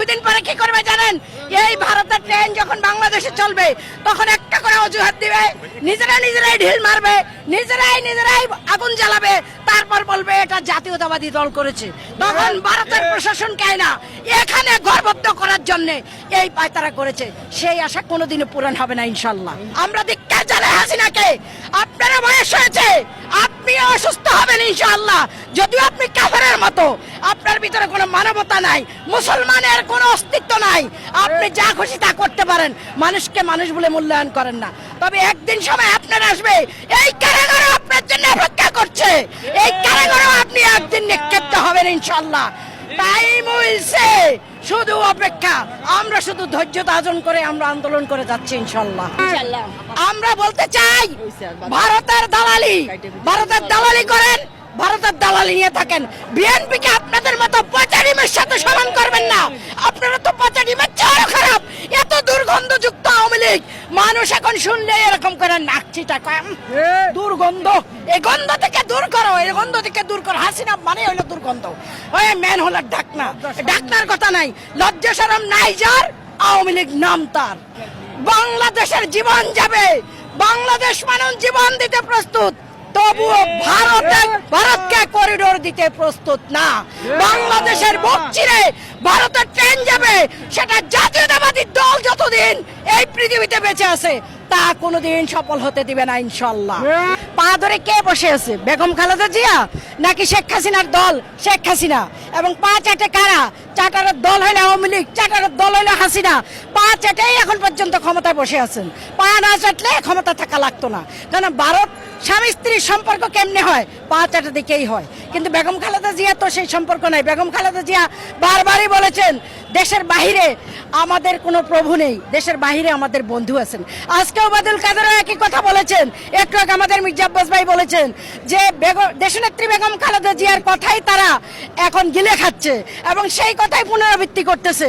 দুদিন পরে কি করবে জানেন? এই ভারতের ট্রেন যখন বাংলাদেশে চলবে তখন একটা করে অজুহাত দিবে, নিজেরাই ঢিল মারবে, নিজেরাই আগুন জ্বালাবে, তারপর বলবে এটা জাতীয়তাবাদী দল করেছে। তখন ভারতের প্রশাসন কেন না এখানে গর্বদ্ধ করার জন্য এই পায়তারা করেছে। সেই আশা কোনোদিনও পূরণ হবে না ইনশাল্লাহ। আমরা ধিক্কার জানাই হাসিনাকে। আপনারা বয়স হয়েছে, আপনি অসুস্থ হবেন ইনশাআল্লাহ। যদিও আপনি কাফেরের মতো, আপনার ভিতরে কোনো মানবতা নাই, মুসলমানের কোনো অস্তিত্ব নাই, আপনি যা খুশি তা করতে পারেন, মানুষকে মানুষ বলে মূল্যায়ন করেন না। তবে একদিন সময় আপনার আসবে, এই কারাগারও আপনার জন্য অপেক্ষা করছে, এই কারাগারও আপনি একদিন নিক্ষিপ্ত হবেন ইনশাআল্লাহ। টাইম উইল সে, শুধু অপেক্ষা। আমরা শুধু ধৈর্য ধারণ করে আমরা আন্দোলন করে যাচ্ছি ইনশাআল্লাহ। আমরা বলতে চাই, ভারতের দালালি করেন, ভারতের দালালি নিয়ে থাকেন। বিএনপিকে আপনাদের মতো পচারিমের সাথে সমান করবেন না। আপনারা তো পচারিমের চেয়েও খারাপ। এত দুর্গন্ধযুক্ত আওয়ামী লীগ, মানুষ এখন শুনলে এরকম করে নাকচিটা কয় দুর্গন্ধ। এই গন্ধ থেকে দূর করো, এই গন্ধ থেকে দূর করো। হাসিনা মানে হলো দুর্গন্ধ, ওই ম্যান হলো ডাকনা। ডাকনার কথা নাই, লজ্জা শরম নাই যার, আওয়ামী লীগ নাম তার। বাংলাদেশের জীবন যাবে, বাংলাদেশ মানুষ জীবন দিতে প্রস্তুত, তবুও ভারতকে করিডোর দিতে প্রস্তুত না। বাংলাদেশের বুক চিরে ভারতের ট্রেন যাবে, সেটা জাতীয়তাবাদী দল যতদিন এই পৃথিবীতে বেঁচে আছে তা কোনোদিন সফল হতে দিবে না ইনশাআল্লাহ। পা ধরে কে বসে আছে? বেগম খালেদা জিয়া নাকি শেখ হাসিনার দল? শেখ হাসিনা। এবং পা চাটে কারা? চাটারের দল হইলে আওয়ামী লীগ, চাটারের দল হইলে হাসিনা। পা চাটেই এখন পর্যন্ত ক্ষমতায় বসে আছেন। পা না চাটলে ক্ষমতা থাকা লাগতো না। কারণ ভারত স্বামী স্ত্রীর সম্পর্ক কেমনে হয়? পা চাটা দিকেই হয়। কিন্তু বেগম খালেদা জিয়া তো সেই সম্পর্ক নাই। বেগম খালেদা জিয়া বারবারই বলেছেন, দেশের বাহিরে আমাদের কোনো প্রভু নেই, দেশের বাহিরে আমাদের বন্ধু আছেন। আজকে ওবায়দুল কাদেরও একই কথা বলেছেন। একটু আগে আমাদের মির্জা আব্বাস ভাই বলেছেন যে দেশনেত্রী বেগম খালেদা জিয়ার কথাই তারা এখন গিলে খাচ্ছে এবং সেই কথাই পুনরাবৃত্তি করতেছে।